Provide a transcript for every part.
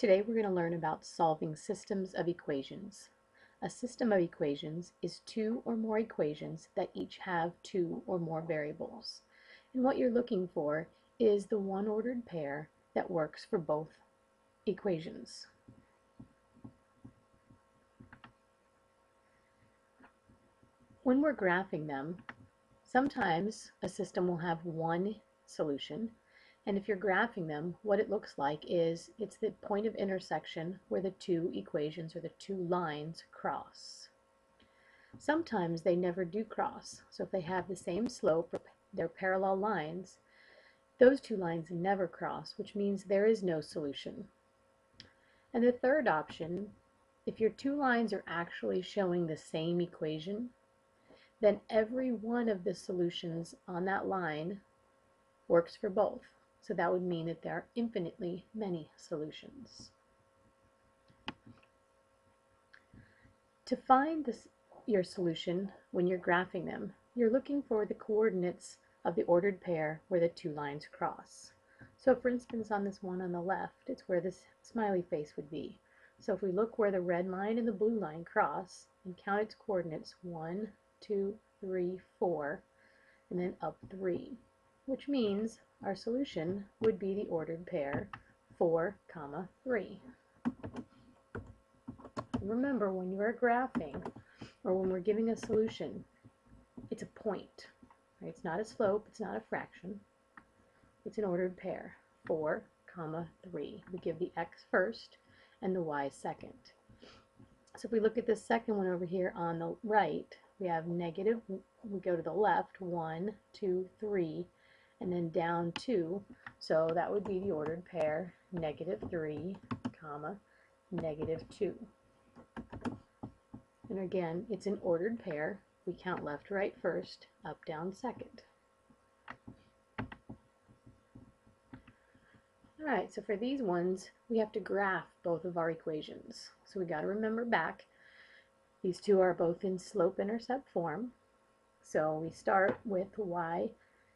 Today we're going to learn about solving systems of equations. A system of equations is two or more equations that each have two or more variables. And what you're looking for is the one-ordered pair that works for both equations. When we're graphing them, sometimes a system will have one solution, and if you're graphing them, what it looks like is it's the point of intersection where the two equations or the two lines cross. Sometimes they never do cross, so if they have the same slope or they're parallel lines, those two lines never cross, which means there is no solution. And the third option, if your two lines are actually showing the same equation, then every one of the solutions on that line works for both. So that would mean that there are infinitely many solutions. To find your solution when you're graphing them, you're looking for the coordinates of the ordered pair where the two lines cross. So for instance, on this one on the left, it's where this smiley face would be. So if we look where the red line and the blue line cross and count its coordinates 1, 2, 3, 4, and then up 3, which means our solution would be the ordered pair 4, 3. Remember, when you are graphing or when we're giving a solution, it's a point. Right? It's not a slope, it's not a fraction. It's an ordered pair 4, 3. We give the x first and the y second. So if we look at this second one over here on the right, we have negative, we go to the left, 1, 2, 3, and then down 2, so that would be the ordered pair, -3, -2. And again, it's an ordered pair. We count left, right first, up, down second. Alright, so for these ones, we have to graph both of our equations. So we got to remember back, these two are both in slope-intercept form. So we start with y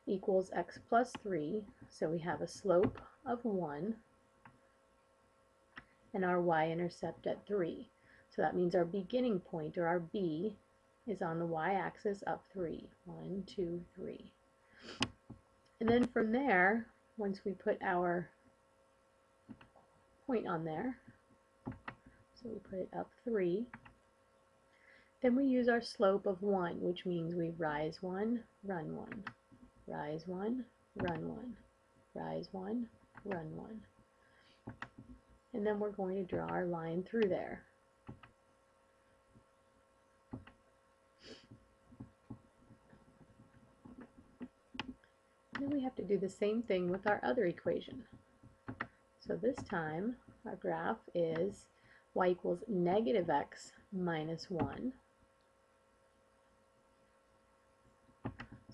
equals x plus 3, so we have a slope of 1 and our y-intercept at 3. So that means our beginning point, or our b, is on the y-axis up 3. 1, 2, 3. And then from there, once we put our point on there, so we put it up 3, then we use our slope of 1, which means we rise 1, run 1. Rise 1, run 1, rise 1, run 1. And then we're going to draw our line through there. Then we have to do the same thing with our other equation. So this time our graph is y equals -x minus 1.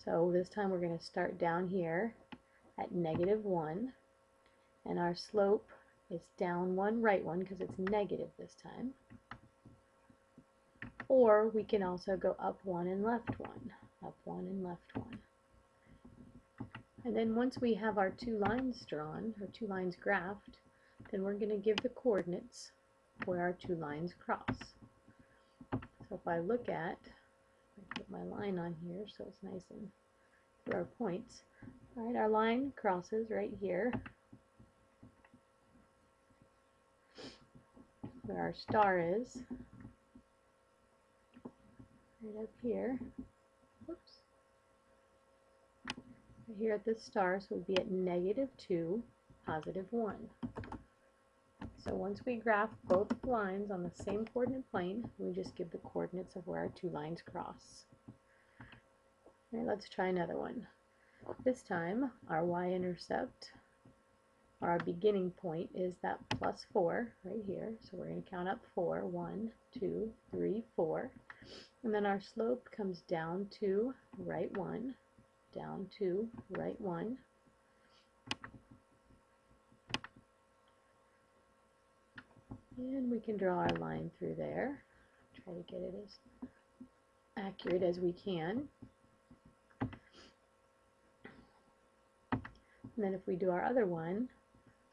So this time we're going to start down here at -1, and our slope is down 1, right 1, because it's negative this time. Or we can also go up 1 and left 1, up 1 and left 1. And then once we have our two lines drawn, or two lines graphed, then we're going to give the coordinates where our two lines cross. So if I look at, I put my line on here so it's nice and through our points. Alright, our line crosses right here where our star is, right up here. Whoops. Right here at this star, so we'd be at -2, +1. So once we graph both lines on the same coordinate plane, we just give the coordinates of where our two lines cross. Alright, let's try another one. This time, our y-intercept, or our beginning point, is that +4 right here. So we're going to count up 4. 1, 2, 3, 4. And then our slope comes down 2, right 1, down 2, right 1. And we can draw our line through there. Try to get it as accurate as we can. And then if we do our other one,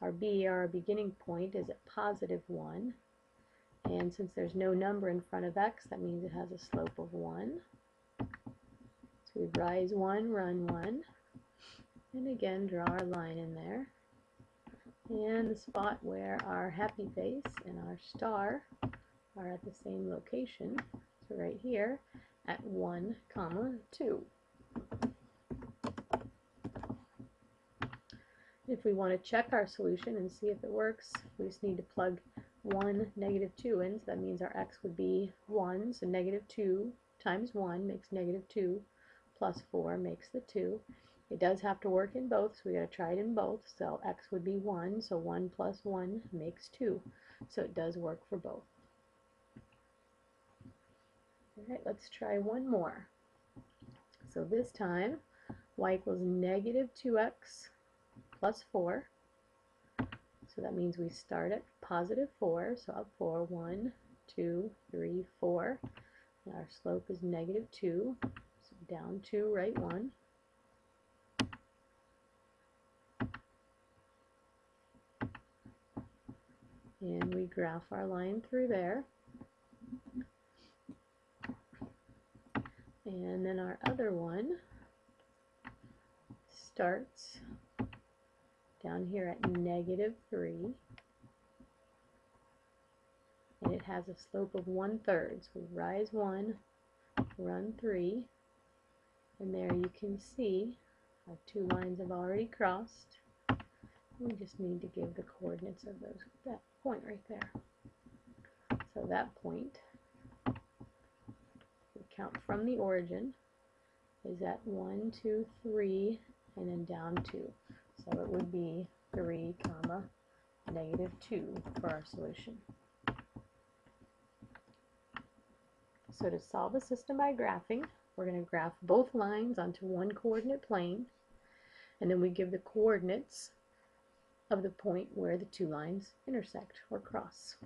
Our B, our beginning point, is at positive 1. And since there's no number in front of x, that means it has a slope of 1. So we rise 1, run 1, and again draw our line in there. And the spot where our happy face and our star are at the same location, so right here at 1, 2. If we want to check our solution and see if it works, we just need to plug 1, -2 in, so that means our x would be 1, so -2 times 1 makes -2, plus 4 makes the 2. It does have to work in both, so we got to try it in both. So x would be 1, so 1 plus 1 makes 2. So it does work for both. Alright, let's try one more. So this time, y equals -2x plus 4. So that means we start at positive 4, so up 4, 1, 2, 3, 4. And our slope is -2, so down 2, right 1. And we graph our line through there. And then our other one starts down here at -3. And it has a slope of 1/3. So we rise 1, run 3. And there you can see our two lines have already crossed. We just need to give the coordinates of that point right there. So that point, we count from the origin, is at 1, 2, 3, and then down 2. So it would be 3, -2 for our solution. So to solve a system by graphing, we're going to graph both lines onto one coordinate plane, and then we give the coordinates of the point where the two lines intersect or cross.